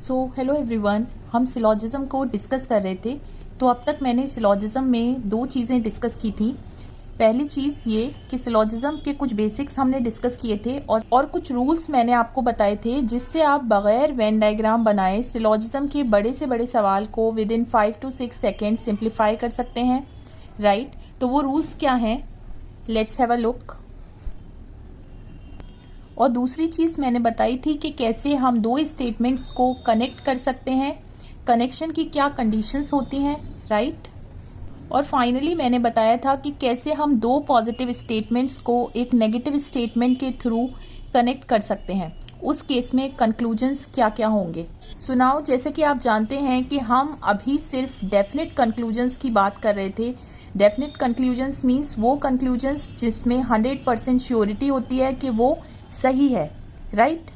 Hello everyone, हम syllogism को discuss कर रहे थे। तो अब तक मैंने सिलॉजिज्म में दो चीज़ें डिस्कस की थी। पहली चीज़ ये कि सिलॉजिज्म के कुछ बेसिक्स हमने डिस्कस किए थे और कुछ रूल्स मैंने आपको बताए थे जिससे आप बगैर वेन डायग्राम बनाए सिलॉजिज्म के बड़े से बड़े सवाल को with in 5 to 6 second simplify कर सकते हैं, राइट। तो वो रूल्स क्या हैं, लेट्स हैव अ लुक। और दूसरी चीज़ मैंने बताई थी कि कैसे हम दो स्टेटमेंट्स को कनेक्ट कर सकते हैं, कनेक्शन की क्या कंडीशंस होती हैं, राइट। और फाइनली मैंने बताया था कि कैसे हम दो पॉजिटिव स्टेटमेंट्स को एक नेगेटिव स्टेटमेंट के थ्रू कनेक्ट कर सकते हैं। उस केस में कंक्लूजन्स क्या क्या होंगे। सुनाओ, जैसे कि आप जानते हैं कि हम अभी सिर्फ डेफिनेट कंक्लूजन्स की बात कर रहे थे। डेफिनेट कंक्लूजन्स मीन्स वो कंक्लूजन्स जिसमें 100% श्योरिटी होती है कि वो सही है, राइट।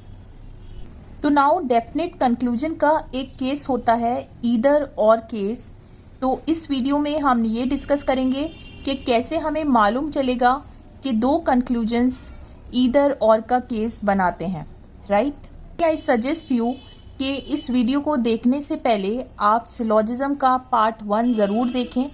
तो नाउ डेफिनेट कंक्लूजन का एक केस होता है ईदर और केस। तो इस वीडियो में हम ये डिस्कस करेंगे कि कैसे हमें मालूम चलेगा कि दो कंक्लूजन्स ईदर और का केस बनाते हैं, राइट। आई सजेस्ट यू कि इस वीडियो को देखने से पहले आप सिलॉजिज्म का पार्ट 1 ज़रूर देखें,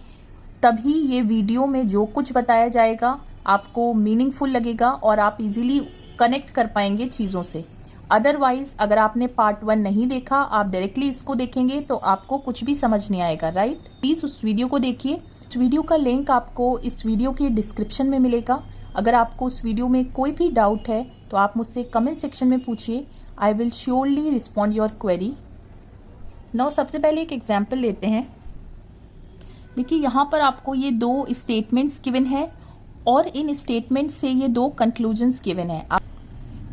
तभी ये वीडियो में जो कुछ बताया जाएगा आपको मीनिंगफुल लगेगा और आप इजीली कनेक्ट कर पाएंगे चीज़ों से। अदरवाइज अगर आपने पार्ट 1 नहीं देखा, आप डायरेक्टली इसको देखेंगे तो आपको कुछ भी समझ नहीं आएगा, राइट। प्लीज़ उस वीडियो को देखिए। इस वीडियो का लिंक आपको इस वीडियो के डिस्क्रिप्शन में मिलेगा। अगर आपको उस वीडियो में कोई भी डाउट है तो आप मुझसे कमेंट सेक्शन में पूछिए, I will surely respond your query. Now सबसे पहले एक एग्जाम्पल लेते हैं। देखिए यहाँ पर आपको ये दो स्टेटमेंट्स गिवन है और इन स्टेटमेंट से ये दो कंक्लूजन्स गिवन है।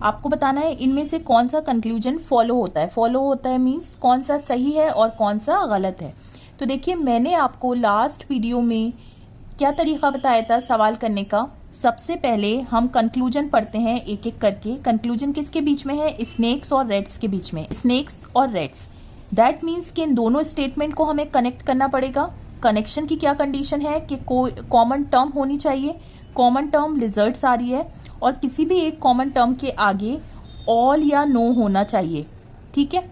आपको बताना है इनमें से कौन सा कंक्लूजन फॉलो होता है। फॉलो होता है मीन्स कौन सा सही है और कौन सा गलत है। तो देखिए मैंने आपको लास्ट वीडियो में क्या तरीका बताया था सवाल करने का। सबसे पहले हम कंक्लूजन पढ़ते हैं एक एक करके। कंक्लूजन किसके बीच में है? स्नेक्स और रेड्स के बीच में। स्नेक्स और रेड्स, दैट मीन्स कि इन दोनों स्टेटमेंट को हमें कनेक्ट करना पड़ेगा। कनेक्शन की क्या कंडीशन है कि कोई कॉमन टर्म होनी चाहिए। कॉमन टर्म लिजर्ड्स आ रही है और किसी भी एक कॉमन टर्म के आगे ऑल या नो होना चाहिए, ठीक है।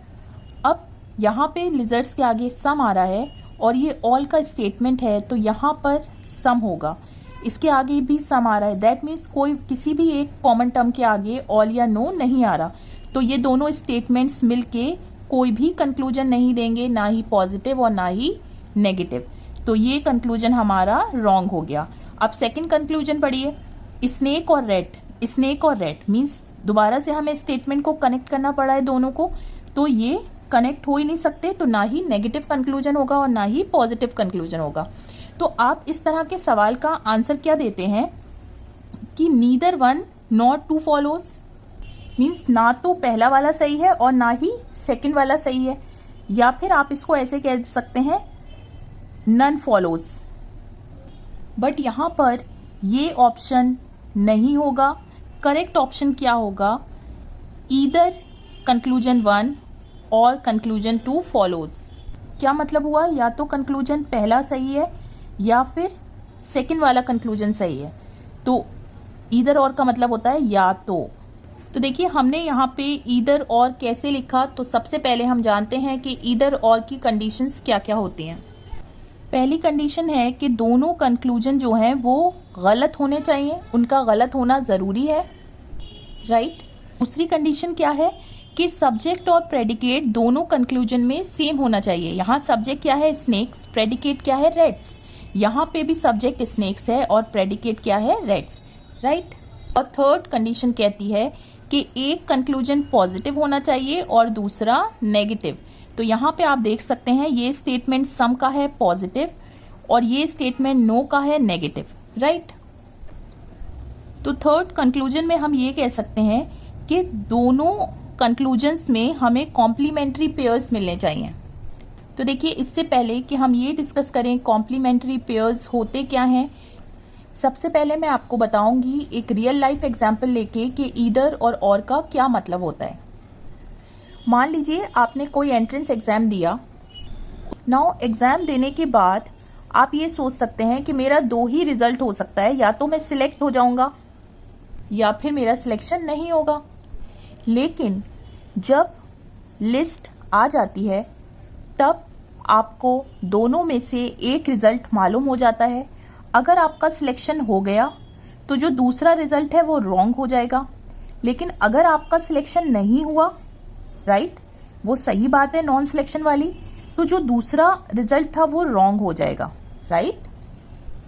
अब यहाँ पे लिजर्ड्स के आगे सम आ रहा है और ये ऑल का स्टेटमेंट है तो यहाँ पर सम होगा। इसके आगे भी सम आ रहा है, दैट मीन्स कोई किसी भी एक कॉमन टर्म के आगे ऑल या नो नहीं आ रहा। तो ये दोनों स्टेटमेंट्स मिलके कोई भी कंक्लूजन नहीं देंगे, ना ही पॉजिटिव और ना ही नेगेटिव। तो ये कंक्लूजन हमारा रॉन्ग हो गया। अब सेकंड कंक्लूजन पढ़िए, स्नेक और रेड। स्नेक और रेड मीन्स दोबारा से हमें स्टेटमेंट को कनेक्ट करना पड़ा है दोनों को, तो ये कनेक्ट हो ही नहीं सकते। तो ना ही नेगेटिव कंक्लूजन होगा और ना ही पॉजिटिव कंक्लूजन होगा। तो आप इस तरह के सवाल का आंसर क्या देते हैं कि neither one not two follows, means ना तो पहला वाला सही है और ना ही सेकंड वाला सही है। या फिर आप इसको ऐसे कह सकते हैं नन फॉलोज। बट यहाँ पर ये ऑप्शन नहीं होगा। करेक्ट ऑप्शन क्या होगा? ईदर कंक्लूजन 1 और कंक्लूजन 2 फॉलोज। क्या मतलब हुआ? या तो कंक्लूजन पहला सही है या फिर सेकंड वाला कंक्लूजन सही है। तो ईदर और का मतलब होता है या तो। तो देखिए हमने यहाँ पे ईदर और कैसे लिखा। तो सबसे पहले हम जानते हैं कि ईदर और की कंडीशंस क्या क्या होती हैं। पहली कंडीशन है कि दोनों कंक्लूजन जो हैं वो गलत होने चाहिए, उनका गलत होना ज़रूरी है, राइट। दूसरी कंडीशन क्या है कि सब्जेक्ट और प्रेडिकेट दोनों कंक्लूजन में सेम होना चाहिए। यहाँ सब्जेक्ट क्या है? स्नेक्स। प्रेडिकेट क्या है? रेड्स। यहाँ पे भी सब्जेक्ट स्नेक्स है और प्रेडिकेट क्या है? Reds, right. और थर्ड कंडीशन कहती है कि एक कंक्लूजन पॉजिटिव होना चाहिए और दूसरा नेगेटिव। तो यहाँ पे आप देख सकते हैं ये स्टेटमेंट सम का है पॉजिटिव और ये स्टेटमेंट नो का है नेगेटिव, राइट। तो थर्ड कंक्लूजन में हम ये कह सकते हैं कि दोनों कंक्लूजन्स में हमें कॉम्प्लीमेंट्री पेयर्स मिलने चाहिए। तो देखिए इससे पहले कि हम ये डिस्कस करें कॉम्प्लीमेंट्री पेयर्स होते क्या हैं, सबसे पहले मैं आपको बताऊंगी एक रियल लाइफ एग्जाम्पल लेके कि ईदर और का क्या मतलब होता है। मान लीजिए आपने कोई एंट्रेंस एग्ज़ाम दिया। नाउ एग्ज़ाम देने के बाद आप ये सोच सकते हैं कि मेरा दो ही रिजल्ट हो सकता है, या तो मैं सिलेक्ट हो जाऊंगा या फिर मेरा सिलेक्शन नहीं होगा। लेकिन जब लिस्ट आ जाती है, तब आपको दोनों में से एक रिजल्ट मालूम हो जाता है। अगर आपका सिलेक्शन हो गया तो जो दूसरा रिजल्ट है वो रॉन्ग हो जाएगा, लेकिन अगर आपका सिलेक्शन नहीं हुआ, राइट, वो सही बात है नॉन सिलेक्शन वाली, तो जो दूसरा रिजल्ट था वो रॉन्ग हो जाएगा, राइट।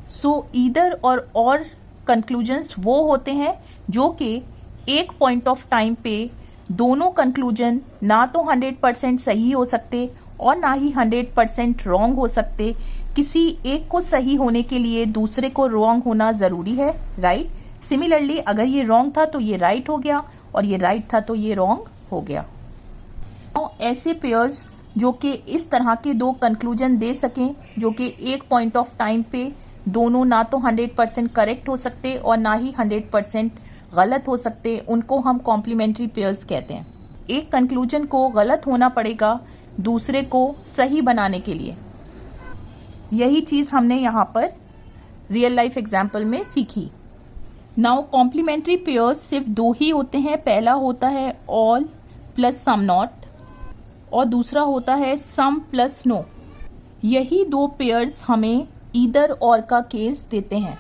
सो ईदर और कंक्लूजन्स वो होते हैं जो कि एक पॉइंट ऑफ टाइम पे दोनों कंक्लूजन ना तो 100% सही हो सकते और ना ही 100% रॉन्ग हो सकते। किसी एक को सही होने के लिए दूसरे को रॉन्ग होना जरूरी है, राइट। सिमिलरली अगर ये रॉन्ग था तो ये राइट हो गया और ये राइट था तो ये रॉन्ग हो गया। तो ऐसे पेयर्स जो कि इस तरह के दो कंक्लूजन दे सकें जो कि एक पॉइंट ऑफ टाइम पे दोनों ना तो 100% करेक्ट हो सकते और ना ही 100% गलत हो सकते, उनको हम कॉम्प्लीमेंट्री पेयर्स कहते हैं। एक कंक्लूजन को गलत होना पड़ेगा दूसरे को सही बनाने के लिए। यही चीज हमने यहाँ पर रियल लाइफ एग्जाम्पल में सीखी। नाउ कॉम्प्लीमेंट्री पेयर्स सिर्फ दो ही होते हैं। पहला होता है ऑल प्लस सम नॉट और दूसरा होता है सम प्लस नो। यही दो पेयर्स हमें ईदर और का केस देते हैं।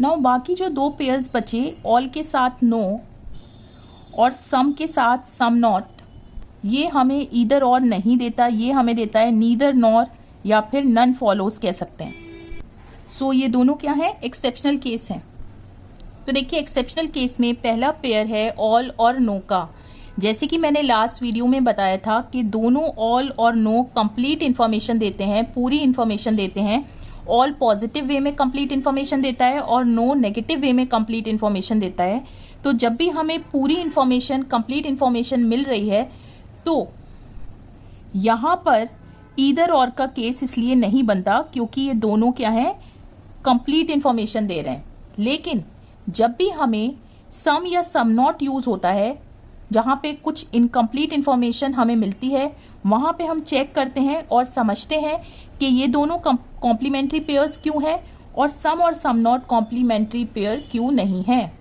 नाउ बाकी जो दो पेयर्स बचे, ऑल के साथ नो और सम के साथ सम नॉट, ये हमें ईदर और नहीं देता, ये हमें देता है नीदर नॉर या फिर नन फॉलोज कह सकते हैं। सो ये दोनों क्या है, एक्सेप्शनल केस है। तो देखिए एक्सेप्शनल केस में पहला पेयर है ऑल और नो का। जैसे कि मैंने लास्ट वीडियो में बताया था कि दोनों ऑल और नो कंप्लीट इन्फॉर्मेशन देते हैं, पूरी इन्फॉर्मेशन देते हैं। ऑल पॉजिटिव वे में कंप्लीट इन्फॉर्मेशन देता है और नो नेगेटिव वे में कंप्लीट इन्फॉर्मेशन देता है। तो जब भी हमें पूरी इन्फॉर्मेशन, कंप्लीट इन्फॉर्मेशन मिल रही है तो यहां पर ईदर और का केस इसलिए नहीं बनता क्योंकि ये दोनों क्या है, कंप्लीट इन्फॉर्मेशन दे रहे हैं। लेकिन जब भी हमें सम या सम नॉट यूज होता है, जहां पे कुछ इनकम्प्लीट इन्फॉर्मेशन हमें मिलती है, वहां पे हम चेक करते हैं और समझते हैं कि ये दोनों कॉम्प्लीमेंट्री पेयर्स क्यों है और सम नॉट कॉम्प्लीमेंट्री पेयर क्यों नहीं है।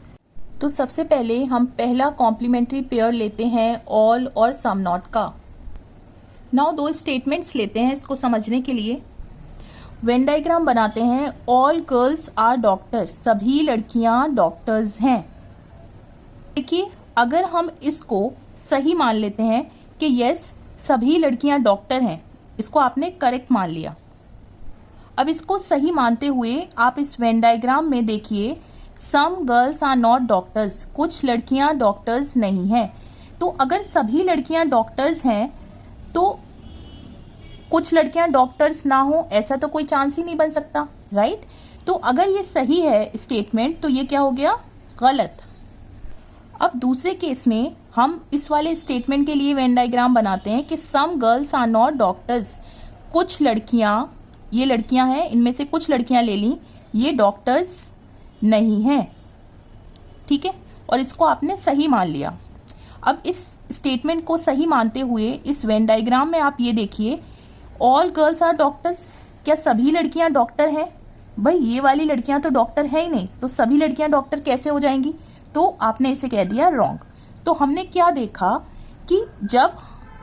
तो सबसे पहले हम पहला कॉम्प्लीमेंट्री पेयर लेते हैं ऑल और सम नॉट का। नाउ दो स्टेटमेंट्स लेते हैं इसको समझने के लिए। वेन डायग्राम बनाते हैं। ऑल गर्ल्स आर डॉक्टर्स, सभी लड़कियां डॉक्टर्स हैं। देखिए अगर हम इसको सही मान लेते हैं कि यस सभी लड़कियां डॉक्टर हैं, इसको आपने करेक्ट मान लिया। अब इसको सही मानते हुए आप इस वेन डायग्राम में देखिए, some girls are not doctors, कुछ लड़कियां डॉक्टर्स नहीं हैं। तो अगर सभी लड़कियां डॉक्टर्स हैं तो कुछ लड़कियां डॉक्टर्स ना हो, ऐसा तो कोई चांस ही नहीं बन सकता, राइट। तो अगर ये सही है स्टेटमेंट तो ये क्या हो गया, गलत। अब दूसरे केस में हम इस वाले स्टेटमेंट के लिए वेन डायग्राम बनाते हैं कि some girls are not doctors, कुछ लड़कियां, ये लड़कियां हैं, इनमें से कुछ लड़कियां ले ली, ये डॉक्टर्स नहीं हैं, ठीक है। और इसको आपने सही मान लिया। अब इस स्टेटमेंट को सही मानते हुए इस वेन डायग्राम में आप ये देखिए, ऑल गर्ल्स आर डॉक्टर्स, क्या सभी लड़कियां डॉक्टर हैं? भाई ये वाली लड़कियां तो डॉक्टर है ही नहीं, तो सभी लड़कियां डॉक्टर कैसे हो जाएंगी? तो आपने इसे कह दिया रॉन्ग। तो हमने क्या देखा कि जब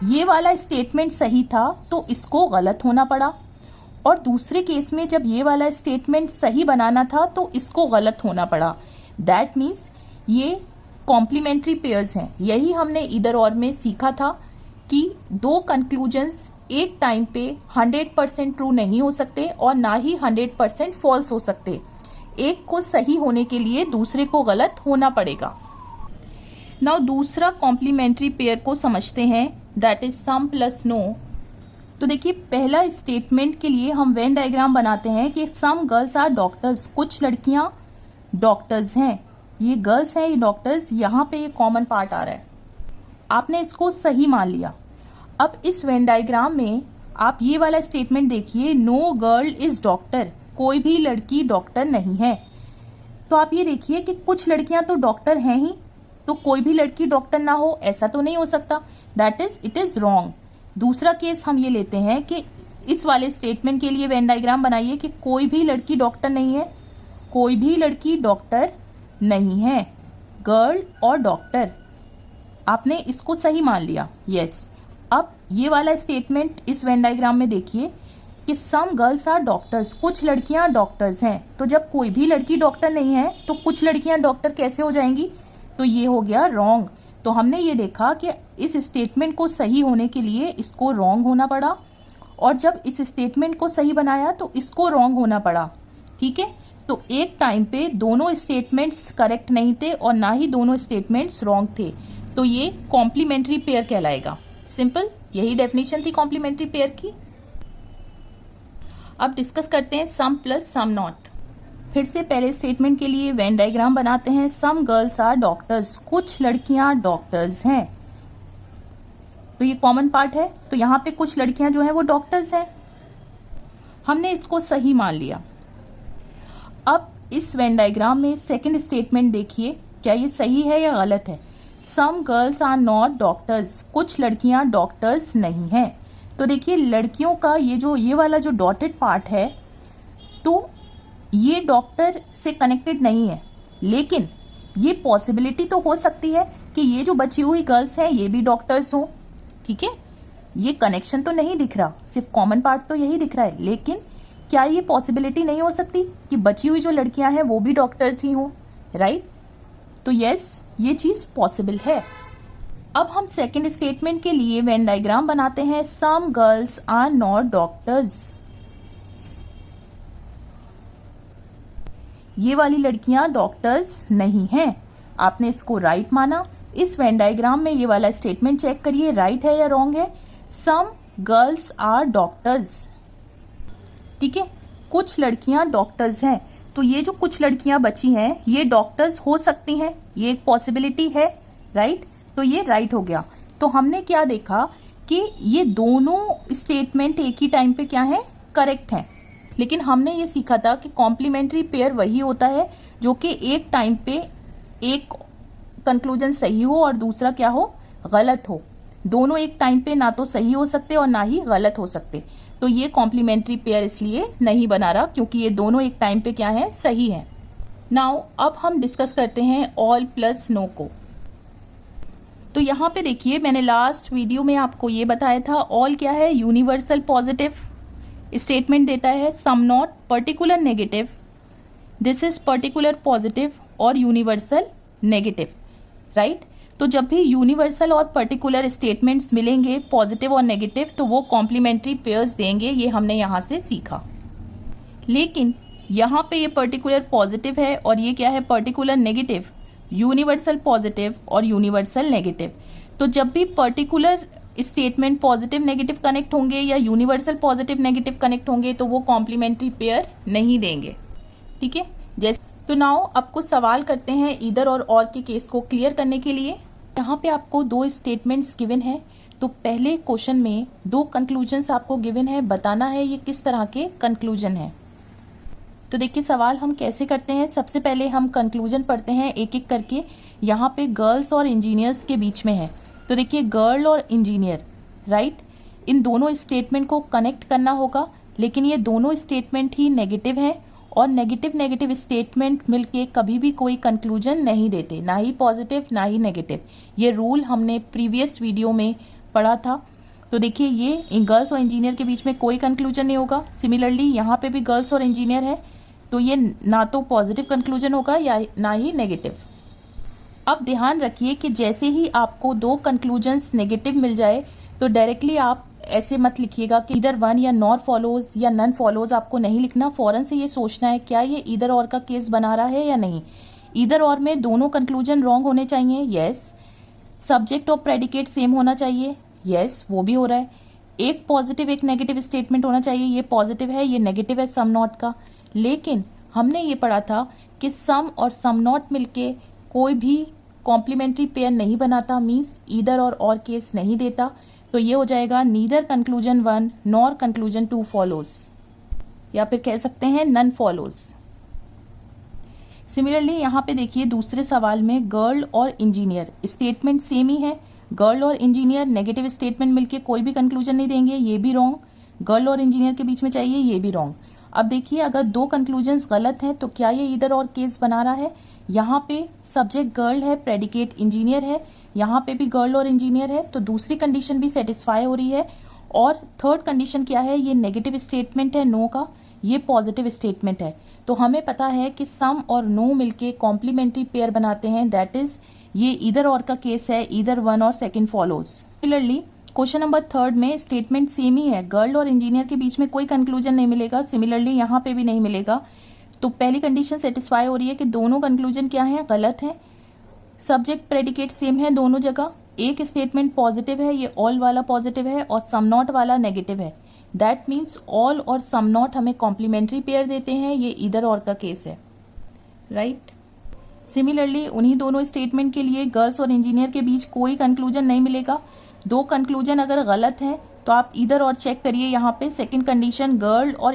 ये वाला स्टेटमेंट सही था तो इसको गलत होना पड़ा, और दूसरे केस में जब ये वाला स्टेटमेंट सही बनाना था तो इसको गलत होना पड़ा। दैट मीन्स ये कॉम्प्लीमेंट्री पेयर्स हैं। यही हमने इधर और में सीखा था कि दो कंक्लूजन्स एक टाइम पे 100% ट्रू नहीं हो सकते और ना ही 100% फॉल्स हो सकते। एक को सही होने के लिए दूसरे को गलत होना पड़ेगा। नाउ दूसरा कॉम्प्लीमेंट्री पेयर को समझते हैं, that is some plus no. तो देखिए पहला स्टेटमेंट के लिए हम वेन डायग्राम बनाते हैं कि सम गर्ल्स आर डॉक्टर्स, कुछ लड़कियां डॉक्टर्स हैं। ये गर्ल्स हैं, ये डॉक्टर्स, यहाँ पे ये कॉमन पार्ट आ रहा है, आपने इसको सही मान लिया। अब इस वेन डायग्राम में आप ये वाला स्टेटमेंट देखिए, नो गर्ल इज डॉक्टर, कोई भी लड़की डॉक्टर नहीं है। तो आप ये देखिए कि कुछ लड़कियां तो डॉक्टर हैं ही, तो कोई भी लड़की डॉक्टर ना हो ऐसा तो नहीं हो सकता। That is it is wrong. दूसरा केस हम ये लेते हैं कि इस वाले स्टेटमेंट के लिए वेन डायग्राम बनाइए कि कोई भी लड़की डॉक्टर नहीं है, कोई भी लड़की डॉक्टर नहीं है, गर्ल और डॉक्टर, आपने इसको सही मान लिया, यस। अब ये वाला स्टेटमेंट इस वेन डायग्राम में देखिए कि सम गर्ल्स आर डॉक्टर्स, कुछ लड़कियां डॉक्टर्स हैं। तो जब कोई भी लड़की डॉक्टर नहीं है तो कुछ लड़कियां डॉक्टर कैसे हो जाएंगी? तो ये हो गया रॉन्ग। तो हमने ये देखा कि इस स्टेटमेंट को सही होने के लिए इसको रॉन्ग होना पड़ा, और जब इस स्टेटमेंट को सही बनाया तो इसको रॉन्ग होना पड़ा। ठीक है, तो एक टाइम पे दोनों स्टेटमेंट्स करेक्ट नहीं थे और ना ही दोनों स्टेटमेंट्स रॉन्ग थे, तो ये कॉम्प्लीमेंट्री पेयर कहलाएगा। सिंपल, यही डेफिनेशन थी कॉम्प्लीमेंट्री पेयर की। अब डिस्कस करते हैं सम प्लस सम नॉट। फिर से पहले स्टेटमेंट के लिए वेन डायग्राम बनाते हैं। सम गर्ल्स आर डॉक्टर्स, कुछ लड़कियां डॉक्टर्स हैं। तो ये कॉमन पार्ट है, तो यहाँ पे कुछ लड़कियां जो हैं वो डॉक्टर्स हैं, हमने इसको सही मान लिया। अब इस वेन डायग्राम में सेकंड स्टेटमेंट देखिए, क्या ये सही है या गलत है? Some girls are not doctors, कुछ लड़कियां डॉक्टर्स नहीं हैं। तो देखिए लड़कियों का ये वाला जो डॉटेड पार्ट है, तो ये डॉक्टर से कनेक्टेड नहीं है, लेकिन ये पॉसिबिलिटी तो हो सकती है कि ये जो बची हुई गर्ल्स हैं ये भी डॉक्टर्स हों। ठीक है, ये कनेक्शन तो नहीं दिख रहा, सिर्फ कॉमन पार्ट तो यही दिख रहा है, लेकिन क्या ये पॉसिबिलिटी नहीं हो सकती कि बची हुई जो लड़कियां हैं वो भी डॉक्टर्स ही हों? राइट, तो यस, ये चीज पॉसिबल है। अब हम सेकंड स्टेटमेंट के लिए वेन डायग्राम बनाते हैं। Some girls are not doctors, ये वाली लड़कियां डॉक्टर्स नहीं हैं। आपने इसको राइट माना। इस वेन डायग्राम में ये वाला स्टेटमेंट चेक करिए, राइट है या रॉन्ग है? Some girls are doctors. ठीक है, कुछ लड़कियां डॉक्टर्स हैं, तो ये जो कुछ लड़कियां बची हैं ये डॉक्टर्स हो सकती हैं, ये एक पॉसिबिलिटी है। राइट, तो ये राइट हो गया। तो हमने क्या देखा कि ये दोनों स्टेटमेंट एक ही टाइम पे क्या है, करेक्ट हैं। लेकिन हमने ये सीखा था कि कॉम्प्लीमेंट्री पेयर वही होता है जो कि एक टाइम पे एक कंक्लूजन सही हो और दूसरा क्या हो, गलत हो। दोनों एक टाइम पे ना तो सही हो सकते और ना ही गलत हो सकते। तो ये कॉम्प्लीमेंट्री पेयर इसलिए नहीं बना रहा क्योंकि ये दोनों एक टाइम पे क्या है, सही है। नाउ अब हम डिस्कस करते हैं ऑल प्लस नो को। तो यहाँ पे देखिए, मैंने लास्ट वीडियो में आपको ये बताया था, ऑल क्या है, यूनिवर्सल पॉजिटिव स्टेटमेंट देता है। Some not particular negative, this is particular positive और यूनिवर्सल नेगेटिव। राइट, तो जब भी यूनिवर्सल और पर्टिकुलर स्टेटमेंट्स मिलेंगे पॉजिटिव और नेगेटिव, तो वो कॉम्प्लीमेंट्री पेयर्स देंगे, ये हमने यहाँ से सीखा। लेकिन यहाँ पे ये पर्टिकुलर पॉजिटिव है और ये क्या है, पर्टिकुलर नेगेटिव, यूनिवर्सल पॉजिटिव और यूनिवर्सल नेगेटिव। तो जब भी particular statement positive negative connect होंगे या यूनिवर्सल पॉजिटिव नेगेटिव कनेक्ट होंगे तो वो कॉम्प्लीमेंट्री पेयर नहीं देंगे। ठीक है, जैसे तो नाउ अब कुछ सवाल करते हैं ईदर और के केस को क्लियर करने के लिए। यहाँ पे आपको दो स्टेटमेंट्स गिवन है, तो पहले क्वेश्चन में दो कंक्लूजन्स आपको गिवन है, बताना है ये किस तरह के कंक्लूजन है। तो देखिए सवाल हम कैसे करते हैं। सबसे पहले हम कंक्लूजन पढ़ते हैं एक एक करके। यहाँ पे गर्ल्स और इंजीनियर्स के बीच में है, तो देखिए गर्ल और इंजीनियर, राइट, इन दोनों स्टेटमेंट को कनेक्ट करना होगा, लेकिन ये दोनों स्टेटमेंट ही नेगेटिव हैं और नेगेटिव स्टेटमेंट मिलके कभी भी कोई कंक्लूजन नहीं देते, ना ही पॉजिटिव ना ही नेगेटिव। ये रूल हमने प्रीवियस वीडियो में पढ़ा था। तो देखिए ये गर्ल्स और इंजीनियर के बीच में कोई कंक्लूजन नहीं होगा। सिमिलरली यहाँ पे भी गर्ल्स और इंजीनियर है, तो ये ना तो पॉजिटिव कंक्लूजन होगा या ना ही नेगेटिव। अब ध्यान रखिए कि जैसे ही आपको दो कंक्लूजन्स नेगेटिव मिल जाए तो डायरेक्टली आप ऐसे मत लिखिएगा कि इधर वन या नॉर फॉलोज या नन फॉलोज, आपको नहीं लिखना। फौरन से ये सोचना है क्या ये इधर और का केस बना रहा है या नहीं। इधर और में दोनों कंक्लूजन रॉन्ग होने चाहिए, यस। सब्जेक्ट और प्रेडिकेट सेम होना चाहिए, यस, वो भी हो रहा है। एक पॉजिटिव एक नेगेटिव स्टेटमेंट होना चाहिए, ये पॉजिटिव है ये नेगेटिव है सम नॉट का। लेकिन हमने ये पढ़ा था कि सम और सम नॉट मिलके कोई भी कॉम्प्लीमेंट्री पेयर नहीं बनाता, मीन्स ईदर और केस नहीं देता। तो ये हो जाएगा neither conclusion one nor conclusion two follows, या फिर कह सकते हैं नन फॉलोज। सिमिलरली यहाँ पे देखिए दूसरे सवाल में गर्ल और इंजीनियर स्टेटमेंट सेम ही है। गर्ल और इंजीनियर नेगेटिव स्टेटमेंट मिलके कोई भी कंक्लूजन नहीं देंगे, ये भी रॉन्ग। गर्ल और इंजीनियर के बीच में चाहिए, ये भी रॉन्ग। अब देखिए अगर दो कंक्लूजन्स गलत हैं तो क्या ये इधर और केस बना रहा है। यहाँ पे सब्जेक्ट गर्ल है, प्रेडिकेट इंजीनियर है, यहाँ पे भी गर्ल और इंजीनियर है, तो दूसरी कंडीशन भी सेटिस्फाई हो रही है। और थर्ड कंडीशन क्या है, ये नेगेटिव स्टेटमेंट है नो का, ये पॉजिटिव स्टेटमेंट है। तो हमें पता है कि सम और नो मिलके कॉम्प्लीमेंट्री पेयर बनाते हैं, दैट इज ये ईदर और का केस है, ईदर वन और second follows. Similarly question number third में स्टेटमेंट सेम ही है, गर्ल और इंजीनियर के बीच में कोई कंक्लूजन नहीं मिलेगा, सिमिलरली यहाँ पे भी नहीं मिलेगा। तो पहली कंडीशन सेटिस्फाई हो रही है कि दोनों कंक्लूजन क्या है, गलत है। सब्जेक्ट प्रेडिकेट सेम है दोनों जगह, एक स्टेटमेंट पॉजिटिव है, ये ऑल वाला पॉजिटिव है और सम नॉट वाला नेगेटिव है। दैट मीन्स ऑल और सम नॉट हमें कॉम्प्लीमेंट्री पेयर देते हैं, ये ईदर और का केस है, राइट। सिमिलरली उन्हीं दोनों स्टेटमेंट के लिए गर्ल्स और इंजीनियर के बीच कोई कंक्लूजन नहीं मिलेगा। दो कंक्लूजन अगर गलत है तो आप ईदर और चेक करिए, यहाँ पे सेकंड कंडीशन गर्ल और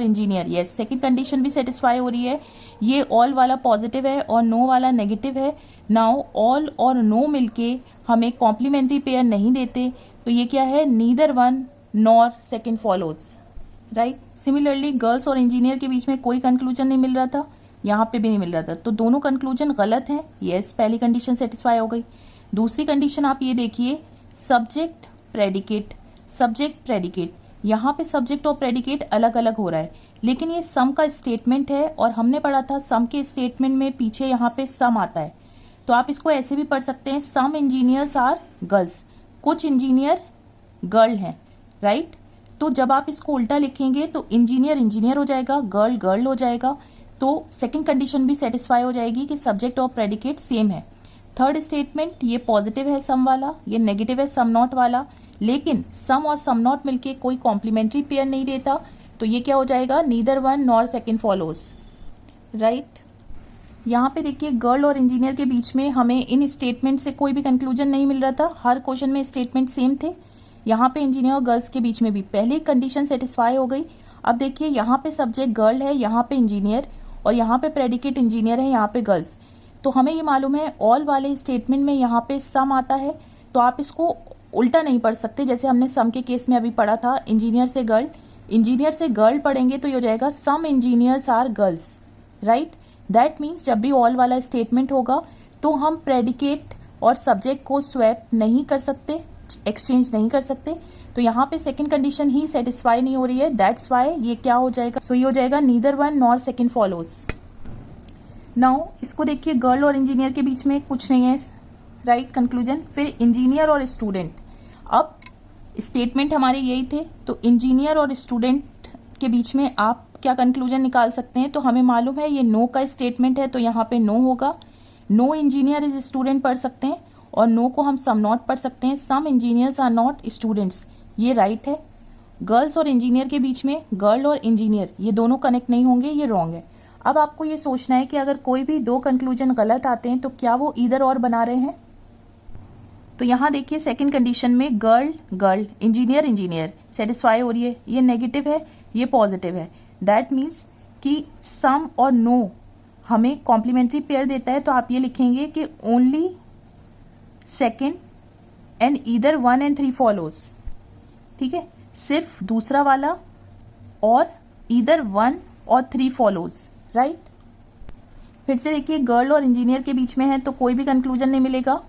इंजीनियर, यस सेकंड कंडीशन भी सेटिस्फाई हो रही है। ये ऑल वाला पॉजिटिव है और नो वाला नेगेटिव है। नाउ ऑल और नो मिलके हमें कॉम्प्लीमेंट्री पेयर नहीं देते, तो ये क्या है, neither one nor second follows, right. Similarly girls और इंजीनियर के बीच में कोई कंक्लूजन नहीं मिल रहा था, यहाँ पे भी नहीं मिल रहा था, तो दोनों कंक्लूजन गलत हैं, यस पहली कंडीशन सेटिस्फाई हो गई। दूसरी कंडीशन आप ये देखिए, सब्जेक्ट प्रेडिकेट, यहाँ पे सब्जेक्ट और प्रेडिकेट अलग अलग हो रहा है, लेकिन ये सम का स्टेटमेंट है और हमने पढ़ा था सम के स्टेटमेंट में पीछे यहाँ पे सम आता है। तो आप इसको ऐसे भी पढ़ सकते हैं, सम इंजीनियर्स आर गर्ल्स, कुछ इंजीनियर गर्ल हैं, राइट। तो जब आप इसको उल्टा लिखेंगे तो इंजीनियर हो जाएगा, गर्ल हो जाएगा, तो सेकंड कंडीशन भी सेटिस्फाई हो जाएगी कि सब्जेक्ट और प्रेडिकेट सेम है। थर्ड स्टेटमेंट ये पॉजिटिव है सम वाला, ये नेगेटिव है सम नॉट वाला, लेकिन सम और सम नॉट मिलके कोई कॉम्प्लीमेंट्री पेयर नहीं देता, तो ये क्या हो जाएगा, neither one nor second follows, right. यहाँ पे देखिए गर्ल और इंजीनियर के बीच में हमें इन स्टेटमेंट से कोई भी कंक्लूजन नहीं मिल रहा था, हर क्वेश्चन में स्टेटमेंट सेम थे। यहाँ पे इंजीनियर और गर्ल्स के बीच में भी पहली कंडीशन सेटिस्फाई हो गई। अब देखिए यहाँ पे सब्जेक्ट गर्ल है, यहाँ पे इंजीनियर, और यहाँ पे प्रेडिकेट इंजीनियर है, यहाँ पे गर्ल्स। तो हमें ये मालूम है ऑल वाले स्टेटमेंट में यहाँ पे सम आता है, तो आप इसको उल्टा नहीं पढ़ सकते, जैसे हमने सम के केस में अभी पढ़ा था, इंजीनियर से गर्ल पढ़ेंगे तो ये हो जाएगा some engineers are girls, right. That means जब भी ऑल वाला स्टेटमेंट होगा तो हम प्रेडिकेट और सब्जेक्ट को स्वैप नहीं कर सकते, एक्सचेंज नहीं कर सकते, तो यहाँ पे सेकंड कंडीशन ही सेटिस्फाई नहीं हो रही है, दैट्स वाई ये क्या हो जाएगा, सो ये हो जाएगा neither one nor second follows. Now इसको देखिए, गर्ल और इंजीनियर के बीच में कुछ नहीं है, राइट कंक्लूजन। फिर इंजीनियर और स्टूडेंट, अब स्टेटमेंट हमारे यही थे, तो इंजीनियर और स्टूडेंट के बीच में आप क्या कंक्लूजन निकाल सकते हैं, तो हमें मालूम है ये नो का स्टेटमेंट है, तो यहाँ पे नो होगा, नो इंजीनियर इज स्टूडेंट पढ़ सकते हैं, और नो को हम सम नॉट पढ़ सकते हैं, सम इंजीनियर्स आर नॉट स्टूडेंट्स, ये राइट है। गर्ल्स और इंजीनियर के बीच में गर्ल और इंजीनियर ये दोनों कनेक्ट नहीं होंगे, ये रॉन्ग है। अब आपको ये सोचना है कि अगर कोई भी दो कंक्लूजन गलत आते हैं तो क्या वो ईदर और बना रहे हैं। तो यहाँ देखिए सेकंड कंडीशन में गर्ल इंजीनियर सेटिस्फाई हो रही है, ये नेगेटिव है, ये पॉजिटिव है, दैट मीन्स कि सम और नो हमें कॉम्प्लीमेंट्री पेयर देता है, तो आप ये लिखेंगे कि only second and either one and three follows, ठीक है, सिर्फ दूसरा वाला और ईदर वन और थ्री फॉलोज, राइट। फिर से देखिए गर्ल और इंजीनियर के बीच में है तो कोई भी कंक्लूजन नहीं मिलेगा।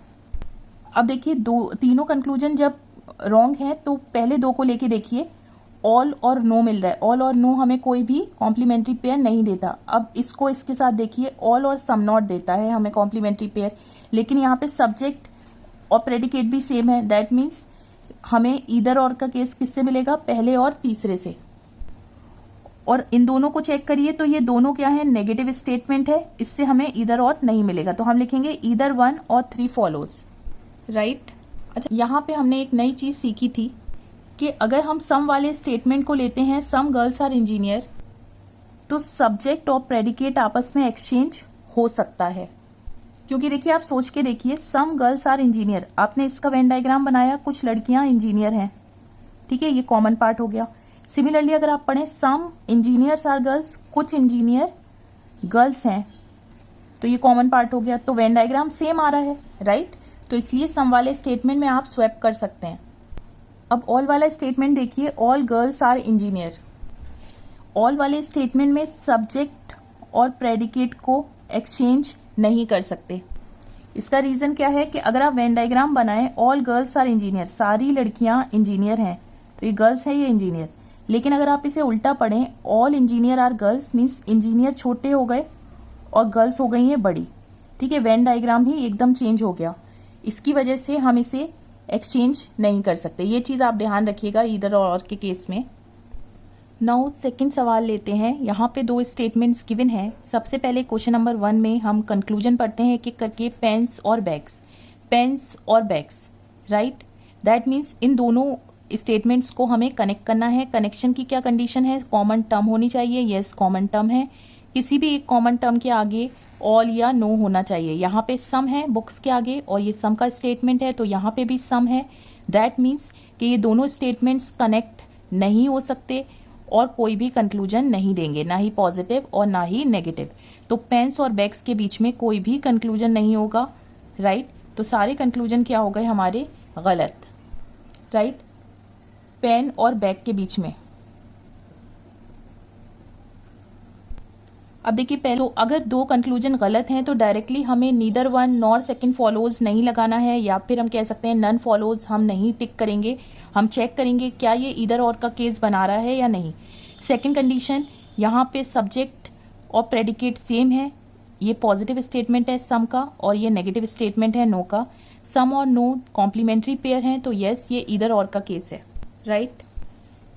अब देखिए तीनों कंक्लूजन जब रॉन्ग है तो पहले दो को लेके देखिए, ऑल और नो मिल रहा है, ऑल और नो हमें कोई भी कॉम्प्लीमेंट्री पेयर नहीं देता। अब इसको इसके साथ देखिए, ऑल और सम नॉट देता है हमें कॉम्प्लीमेंट्री पेयर, लेकिन यहाँ पे सब्जेक्ट और प्रेडिकेट भी सेम है, दैट मीन्स हमें ईदर और का केस किससे मिलेगा, पहले और तीसरे से। और इन दोनों को चेक करिए तो ये दोनों क्या है, नेगेटिव स्टेटमेंट है, इससे हमें ईदर और नहीं मिलेगा, तो हम लिखेंगे ईदर वन और थ्री फॉलोज, राइट। अच्छा, यहाँ पे हमने एक नई चीज सीखी थी कि अगर हम सम वाले स्टेटमेंट को लेते हैं, सम गर्ल्स आर इंजीनियर, तो सब्जेक्ट और प्रेडिकेट आपस में एक्सचेंज हो सकता है, क्योंकि देखिए आप सोच के देखिए, सम गर्ल्स आर इंजीनियर, आपने इसका वेन डायग्राम बनाया, कुछ लड़कियां इंजीनियर हैं, ठीक है, ये कॉमन पार्ट हो गया। सिमिलरली अगर आप पढ़ें सम इंजीनियर्स आर गर्ल्स, कुछ इंजीनियर गर्ल्स हैं, तो ये कॉमन पार्ट हो गया, तो वेन डायग्राम सेम आ रहा है, राइट। तो इसलिए सम वाले स्टेटमेंट में आप स्वैप कर सकते हैं। अब ऑल वाला स्टेटमेंट देखिए, all girls are engineer, all वाले स्टेटमेंट में सब्जेक्ट और प्रेडिकेट को एक्सचेंज नहीं कर सकते, इसका रीज़न क्या है कि अगर आप वेन डायग्राम बनाएं, ऑल गर्ल्स आर इंजीनियर, सारी लड़कियां इंजीनियर हैं, तो ये गर्ल्स है, ये इंजीनियर। लेकिन अगर आप इसे उल्टा पढ़ें, all engineer are girls, means engineer छोटे हो गए और गर्ल्स हो गई हैं बड़ी। ठीक है, वेन डायग्राम ही एकदम चेंज हो गया। इसकी वजह से हम इसे एक्सचेंज नहीं कर सकते। ये चीज़ आप ध्यान रखिएगा ईदर और के केस में। नाउ सेकंड सवाल लेते हैं। यहाँ पे 2 स्टेटमेंट्स गिवन है। सबसे पहले क्वेश्चन नंबर 1 में हम कंक्लूजन पढ़ते हैं एक एक करके। पेन्स और बैग्स, पेन्स और bags, right. That means in दोनों स्टेटमेंट्स को हमें कनेक्ट करना है। कनेक्शन की क्या कंडीशन है? कॉमन टर्म होनी चाहिए। यस, कॉमन टर्म है। किसी भी एक कॉमन टर्म के आगे ऑल या नो होना चाहिए। यहाँ पे सम है बुक्स के आगे और ये सम का स्टेटमेंट है, तो यहाँ पे भी सम है। दैट मीन्स कि ये दोनों स्टेटमेंट्स कनेक्ट नहीं हो सकते और कोई भी कंक्लूजन नहीं देंगे, ना ही पॉजिटिव और ना ही नेगेटिव। तो पेन्स और बैग्स के बीच में कोई भी कंक्लूजन नहीं होगा, राइट। तो सारे कंक्लूजन क्या हो गए हमारे? गलत, राइट। पेन और बैग के बीच में। अब देखिए, पहले तो अगर 2 कंक्लूजन गलत हैं तो डायरेक्टली हमें neither one nor second follows नहीं लगाना है, या फिर हम कह सकते हैं नन फॉलोज हम नहीं टिक करेंगे। हम चेक करेंगे क्या ये ईदर और का केस बना रहा है या नहीं। सेकंड कंडीशन, यहाँ पे सब्जेक्ट और प्रेडिकेट सेम है। ये पॉजिटिव स्टेटमेंट है सम का और ये नेगेटिव स्टेटमेंट है नो का। सम और नो कॉम्प्लीमेंट्री पेयर हैं, तो यस, ये ईदर और का केस है, राइट।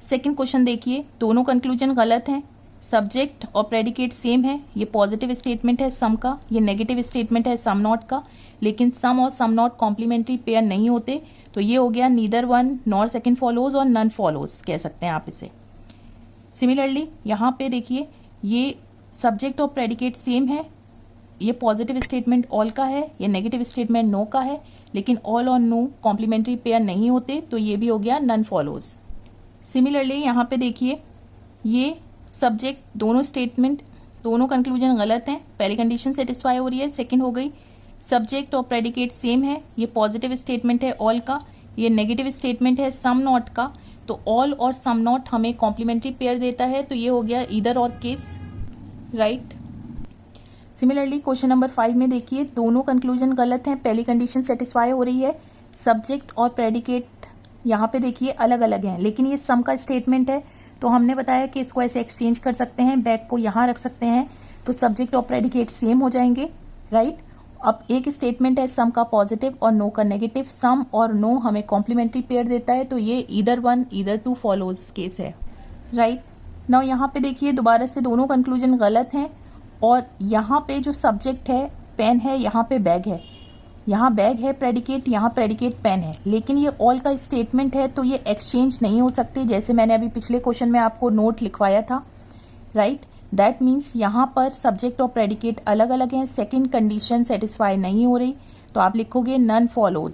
सेकंड क्वेश्चन देखिए, दोनों कंक्लूजन गलत हैं। सब्जेक्ट और प्रेडिकेट सेम है। ये पॉजिटिव स्टेटमेंट है सम का, ये नेगेटिव स्टेटमेंट है सम नॉट का। लेकिन सम और सम नॉट कॉम्प्लीमेंट्री पेयर नहीं होते, तो ये हो गया neither one nor second follows और नन फॉलोज कह सकते हैं आप इसे। सिमिलरली यहाँ पे देखिए, ये सब्जेक्ट और प्रेडिकेट सेम है। ये पॉजिटिव स्टेटमेंट ऑल का है, ये नेगेटिव स्टेटमेंट नो का है। लेकिन ऑल और नो कॉम्प्लीमेंट्री पेयर नहीं होते, तो ये भी हो गया नन फॉलोज। सिमिलरली यहाँ पे देखिए, ये सब्जेक्ट, दोनों स्टेटमेंट, दोनों कंक्लूजन गलत हैं। पहली कंडीशन सेटिस्फाई हो रही है, सेकंड हो गई। सब्जेक्ट और प्रेडिकेट सेम है। ये पॉजिटिव स्टेटमेंट है ऑल का, ये नेगेटिव स्टेटमेंट है सम नॉट का। तो ऑल और सम नॉट हमें कॉम्प्लीमेंट्री पेयर देता है, तो ये हो गया ईदर और case, right. Similarly question number 5 में देखिए, दोनों कंक्लूजन गलत हैं। पहली कंडीशन सेटिस्फाई हो रही है। सब्जेक्ट और प्रेडिकेट यहाँ पे देखिए अलग अलग हैं, लेकिन ये सम का स्टेटमेंट है, तो हमने बताया कि इसको ऐसे एक्सचेंज कर सकते हैं, बैग को यहाँ रख सकते हैं, तो सब्जेक्ट और प्रेडिकेट सेम हो जाएंगे, राइट। अब एक स्टेटमेंट है सम का पॉजिटिव और नो का नेगेटिव। सम और नो हमें कॉम्प्लीमेंट्री पेयर देता है, तो ये either one either two follows case है, राइट। नाउ यहाँ पे देखिए दोबारा से दोनों कंक्लूजन गलत हैं, और यहाँ पे जो सब्जेक्ट है पेन है, यहाँ पे बैग है। यहाँ बैग है प्रेडिकेट, यहाँ प्रेडिकेट पेन है, लेकिन ये ऑल का स्टेटमेंट है, तो ये एक्सचेंज नहीं हो सकते, जैसे मैंने अभी पिछले क्वेश्चन में आपको नोट लिखवाया था, राइट। दैट मीन्स यहाँ पर सब्जेक्ट और प्रेडिकेट अलग अलग हैं। सेकंड कंडीशन सेटिस्फाई नहीं हो रही, तो आप लिखोगे नन फॉलोज।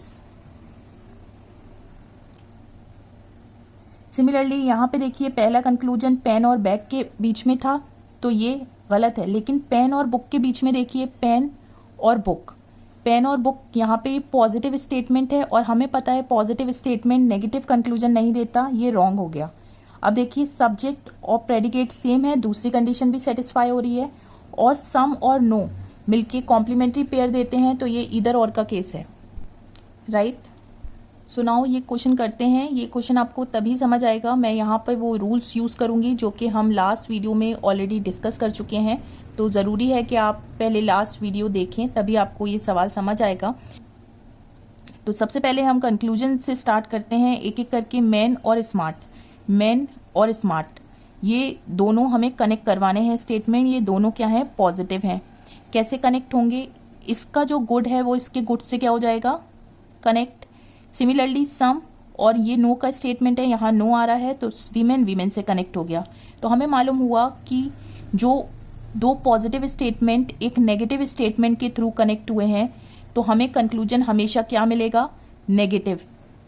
सिमिलरली यहाँ पे देखिए, पहला कंक्लूजन पेन और बैग के बीच में था, तो ये गलत है। लेकिन पेन और बुक के बीच में देखिए, पेन और बुक, पेन और बुक, यहाँ पे पॉजिटिव स्टेटमेंट है, और हमें पता है पॉजिटिव स्टेटमेंट नेगेटिव कंक्लूजन नहीं देता, ये रॉन्ग हो गया। अब देखिए, सब्जेक्ट और प्रेडिकेट सेम है, दूसरी कंडीशन भी सेटिस्फाई हो रही है, और सम और नो मिलके कॉम्प्लीमेंट्री पेयर देते हैं, तो ये ईदर और का केस है, राइट। सो नाउ ये क्वेश्चन करते हैं। ये क्वेश्चन आपको तभी समझ आएगा, मैं यहाँ पर वो रूल्स यूज़ करूँगी जो कि हम लास्ट वीडियो में ऑलरेडी डिस्कस कर चुके हैं, तो ज़रूरी है कि आप पहले लास्ट वीडियो देखें, तभी आपको ये सवाल समझ आएगा। तो सबसे पहले हम कंक्लूजन से स्टार्ट करते हैं, एक एक करके। मैन और स्मार्ट, मैन और स्मार्ट, ये दोनों हमें कनेक्ट करवाने हैं स्टेटमेंट। ये दोनों क्या है? पॉजिटिव हैं। कैसे कनेक्ट होंगे? इसका जो गुड है वो इसके गुड से क्या हो जाएगा? कनेक्ट। सिमिलरली सम, और ये नो का स्टेटमेंट है, यहाँ नो आ रहा है, तो वीमेन वीमेन से कनेक्ट हो गया। तो हमें मालूम हुआ कि जो 2 पॉजिटिव स्टेटमेंट एक नेगेटिव स्टेटमेंट के थ्रू कनेक्ट हुए हैं, तो हमें कंक्लूजन हमेशा क्या मिलेगा? नेगेटिव,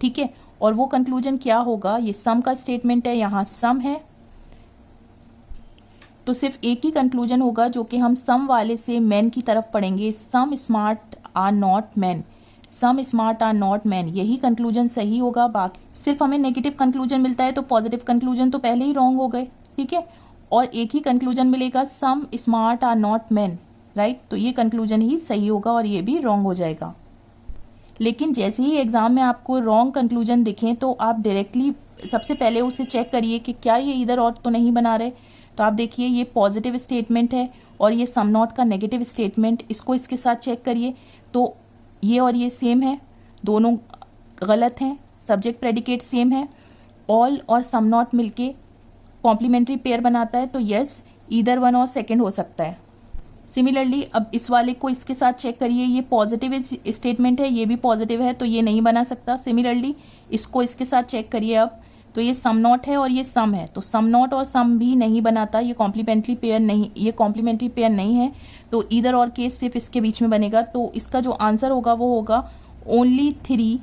ठीक है। और वो कंक्लूजन क्या होगा? ये सम का स्टेटमेंट है, यहाँ सम है, तो सिर्फ एक ही कंक्लूजन होगा जो कि हम सम वाले से मैन की तरफ पढ़ेंगे। Some smart are not man, some smart are not man, यही कंक्लूजन सही होगा। बाकी सिर्फ हमें नेगेटिव कंक्लूजन मिलता है, तो पॉजिटिव कंक्लूजन तो पहले ही रॉन्ग हो गए, ठीक है। और एक ही कंक्लूजन मिलेगा, some smart are not man, right. तो ये कंक्लूजन ही सही होगा और ये भी रॉन्ग हो जाएगा। लेकिन जैसे ही एग्जाम में आपको रॉन्ग कंक्लूजन दिखें तो आप डायरेक्टली सबसे पहले उसे चेक करिए कि क्या ये इधर और तो नहीं बना रहे। तो आप देखिए ये पॉजिटिव स्टेटमेंट है और ये सम नॉट का नेगेटिव स्टेटमेंट, इसको इसके साथ चेक करिए तो ये और ये सेम है, दोनों गलत हैं। सब्जेक्ट प्रेडिकेट सेम है, ऑल और सम नॉट मिलके कॉम्प्लीमेंट्री पेयर बनाता है, तो यस ईदर वन और सेकंड हो सकता है। सिमिलरली अब इस वाले को इसके साथ चेक करिए, ये पॉजिटिव स्टेटमेंट है, ये भी पॉजिटिव है, तो ये नहीं बना सकता। सिमिलरली इसको इसके साथ चेक करिए अब, तो ये सम नॉट है और ये सम है, तो सम नॉट और सम भी नहीं बनाता, ये कॉम्प्लीमेंट्री पेयर नहीं, ये कॉम्प्लीमेंट्री पेयर नहीं है। तो ईदर और केस सिर्फ इसके बीच में बनेगा। तो इसका जो आंसर होगा वो होगा only 3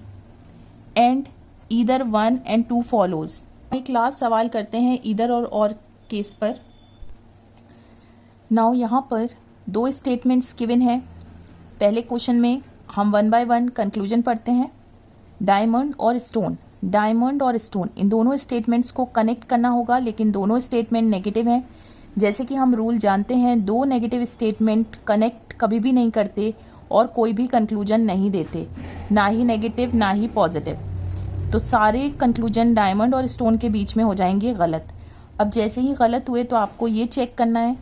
and either 1 and 2 follows. एक लास्ट सवाल करते हैं ईदर और केस पर। नाउ यहाँ पर 2 स्टेटमेंट्स गिवन है। पहले क्वेश्चन में हम 1 by 1 कंक्लूजन पढ़ते हैं। डायमंड और स्टोन, डायमंड और स्टोन इन दोनों स्टेटमेंट्स को कनेक्ट करना होगा, लेकिन दोनों स्टेटमेंट नेगेटिव हैं। जैसे कि हम रूल जानते हैं, 2 नेगेटिव स्टेटमेंट कनेक्ट कभी भी नहीं करते और कोई भी कंक्लूजन नहीं देते, ना ही नेगेटिव ना ही पॉजिटिव। तो सारे कंक्लूजन डायमंड और स्टोन के बीच में हो जाएंगे गलत। अब जैसे ही गलत हुए तो आपको ये चेक करना है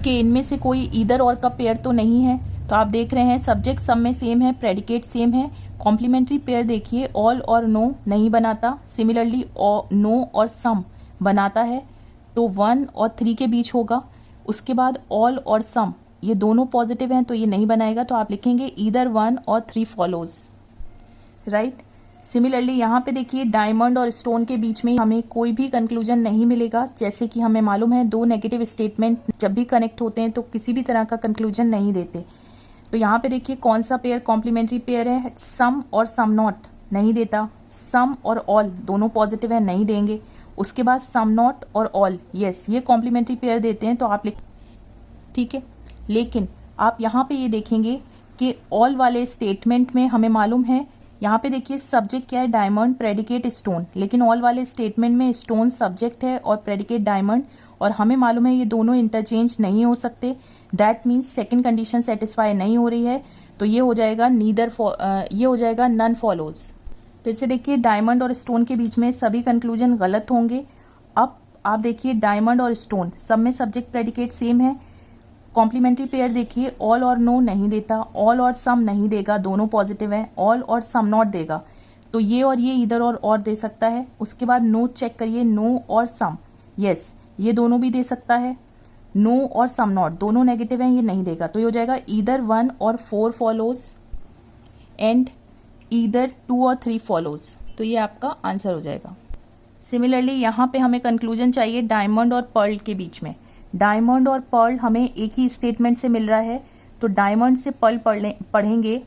कि इनमें से कोई ईदर और का पेयर तो नहीं है। तो आप देख रहे हैं सब्जेक्ट सब में सेम है, प्रेडिकेट सेम है। कॉम्प्लीमेंट्री पेयर देखिए, ऑल और नो नहीं बनाता। सिमिलरली नो और सम बनाता है, तो 1 और 3 के बीच होगा। उसके बाद ऑल और सम ये दोनों पॉजिटिव हैं, तो ये नहीं बनाएगा। तो आप लिखेंगे ईदर 1 और 3 फॉलोज, राइट। सिमिलरली यहाँ पे देखिए डायमंड और स्टोन के बीच में हमें कोई भी कंक्लूजन नहीं मिलेगा। जैसे कि हमें मालूम है 2 नेगेटिव स्टेटमेंट जब भी कनेक्ट होते हैं तो किसी भी तरह का कंक्लूजन नहीं देते। तो यहाँ पे देखिए कौन सा पेयर कॉम्प्लीमेंट्री पेयर है, सम और सम नॉट नहीं देता। सम और ऑल दोनों पॉजिटिव है, नहीं देंगे। उसके बाद सम नॉट और ऑल, यस ये कॉम्प्लीमेंट्री पेयर देते हैं, तो आप ठीक है। लेकिन आप यहाँ पे ये देखेंगे कि ऑल वाले स्टेटमेंट में हमें मालूम है, यहाँ पे देखिए सब्जेक्ट क्या है, डायमंड, प्रेडिकेट स्टोन, लेकिन ऑल वाले स्टेटमेंट में स्टोन सब्जेक्ट है और प्रेडिकेट डायमंड, और हमें मालूम है ये दोनों इंटरचेंज नहीं हो सकते। That means second condition satisfy नहीं हो रही है, तो ये हो जाएगा ये हो जाएगा नन फॉलोज। फिर से देखिए डायमंड और स्टोन के बीच में सभी कंक्लूजन गलत होंगे। अब आप देखिए डायमंड और स्टोन सब में सब्जेक्ट प्रेडिकेट सेम है। कॉम्प्लीमेंट्री पेयर देखिए, ऑल और नो नहीं देता, ऑल और सम नहीं देगा, दोनों पॉजिटिव हैं। ऑल और सम नॉट देगा, तो ये और ये इधर और दे सकता है। उसके बाद नो चेक करिए, नो और सम, यस ये दोनों भी दे सकता है। नो और सम नॉट दोनों नेगेटिव हैं, ये नहीं देगा। तो ये हो जाएगा ईदर 1 और 4 फॉलोज एंड ईदर 2 और 3 फॉलोज। तो ये आपका आंसर हो जाएगा। सिमिलरली यहाँ पे हमें कंक्लूजन चाहिए डायमंड और पर्ल के बीच में। डायमंड और पर्ल हमें एक ही स्टेटमेंट से मिल रहा है, तो डायमंड से पर्ल पढ़ेंगे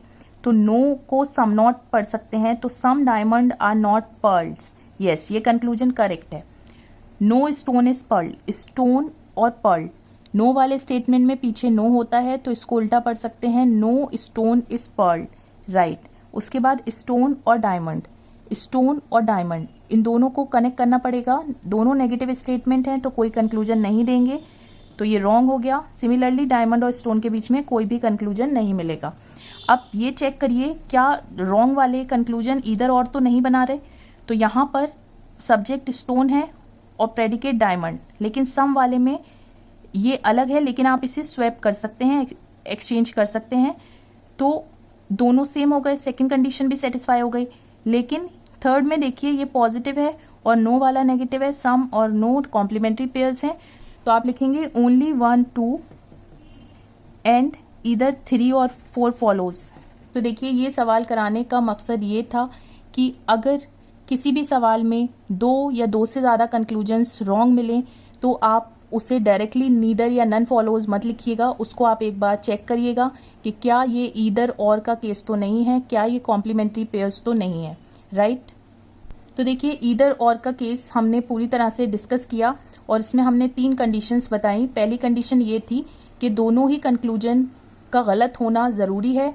तो नो को सम नॉट पढ़ सकते हैं, तो some diamond are not pearls, yes ये कंक्लूजन करेक्ट है। No stone is pearl, stone और पर्ल नो वाले स्टेटमेंट में पीछे नो होता है, तो इसको उल्टा पढ़ सकते हैं, no stone is pearl, right. उसके बाद स्टोन और डायमंड, स्टोन और डायमंड इन दोनों को कनेक्ट करना पड़ेगा। दोनों नेगेटिव स्टेटमेंट हैं, तो कोई कंक्लूजन नहीं देंगे, तो ये रॉन्ग हो गया। सिमिलरली डायमंड और स्टोन के बीच में कोई भी कंक्लूजन नहीं मिलेगा। अब ये चेक करिए क्या रॉन्ग वाले कंक्लूजन इधर और तो नहीं बना रहे। तो यहाँ पर सब्जेक्ट स्टोन है और प्रेडिकेट डायमंड, लेकिन सम वाले में ये अलग है, लेकिन आप इसे स्वैप कर सकते हैं, एक्सचेंज कर सकते हैं, तो दोनों सेम हो गए, सेकंड कंडीशन भी सेटिस्फाई हो गई। लेकिन थर्ड में देखिए ये पॉजिटिव है और नो वाला नेगेटिव है, सम और नो कॉम्प्लीमेंट्री पेयर्स हैं, तो आप लिखेंगे ओनली 1 2 एंड इधर 3 और 4 फॉलोज। तो देखिए ये सवाल कराने का मकसद ये था कि अगर किसी भी सवाल में 2 या 2 से ज़्यादा कंक्लूजन्स रॉन्ग मिलें तो आप उसे डायरेक्टली नीदर या नन फॉलोज मत लिखिएगा, उसको आप एक बार चेक करिएगा कि क्या ये ईदर और का केस तो नहीं है, क्या ये कॉम्प्लीमेंट्री पेयर्स तो नहीं है, राइट। तो देखिए ईदर और का केस हमने पूरी तरह से डिस्कस किया और इसमें हमने 3 कंडीशंस बताई। पहली कंडीशन ये थी कि दोनों ही कंक्लूजन का गलत होना ज़रूरी है।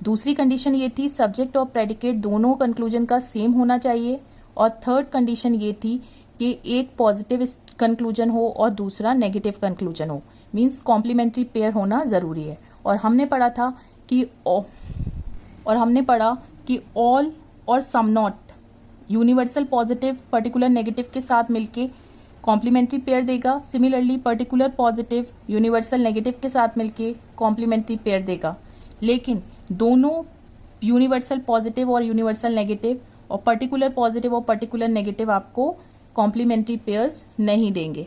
दूसरी कंडीशन ये थी सब्जेक्ट और प्रेडिकेट दोनों कंक्लूजन का सेम होना चाहिए। और थर्ड कंडीशन ये थी कि एक पॉजिटिव कंक्लूजन हो और दूसरा नेगेटिव कंक्लूजन हो। मीन्स कॉम्प्लीमेंट्री पेयर होना ज़रूरी है। और हमने पढ़ा कि ऑल और some not universal positive particular negative के साथ मिलके कॉम्प्लीमेंट्री पेयर देगा। Similarly particular positive universal negative के साथ मिलके कॉम्प्लीमेंट्री पेयर देगा। लेकिन दोनों यूनिवर्सल पॉजिटिव और यूनिवर्सल नेगेटिव और पर्टिकुलर पॉजिटिव और पर्टिकुलर नेगेटिव आपको कॉम्प्लीमेंट्री पेयर्स नहीं देंगे।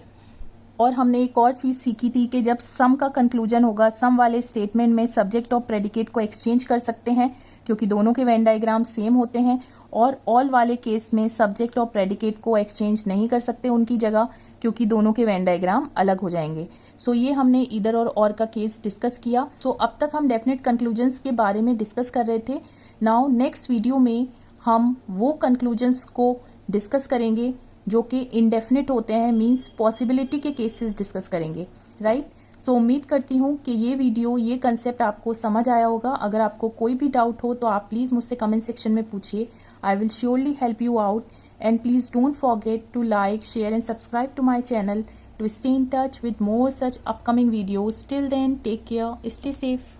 और हमने एक और चीज़ सीखी थी कि जब सम का कंक्लूजन होगा, सम वाले स्टेटमेंट में सब्जेक्ट और प्रेडिकेट को एक्सचेंज कर सकते हैं क्योंकि दोनों के वेन डायग्राम सेम होते हैं। और ऑल वाले केस में सब्जेक्ट और प्रेडिकेट को एक्सचेंज नहीं कर सकते उनकी जगह, क्योंकि दोनों के वेन डायग्राम अलग हो जाएंगे। सो ये हमने इधर और का केस डिस्कस किया। सो अब तक हम डेफिनेट कंक्लूजन्स के बारे में डिस्कस कर रहे थे। नाउ नेक्स्ट वीडियो में हम वो कंक्लूजन्स को डिस्कस करेंगे जो कि इंडेफिनिट होते हैं, मीन्स पॉसिबिलिटी के केसेस डिस्कस करेंगे, राइट। सो उम्मीद करती हूँ कि ये कंसेप्ट आपको समझ आया होगा। अगर आपको कोई भी डाउट हो तो आप प्लीज़ मुझसे कमेंट सेक्शन में पूछिए। I will surely help you out, and please don't forget to like, share and subscribe to my channel to stay in touch with more such upcoming videos. Till then, take care, stay safe.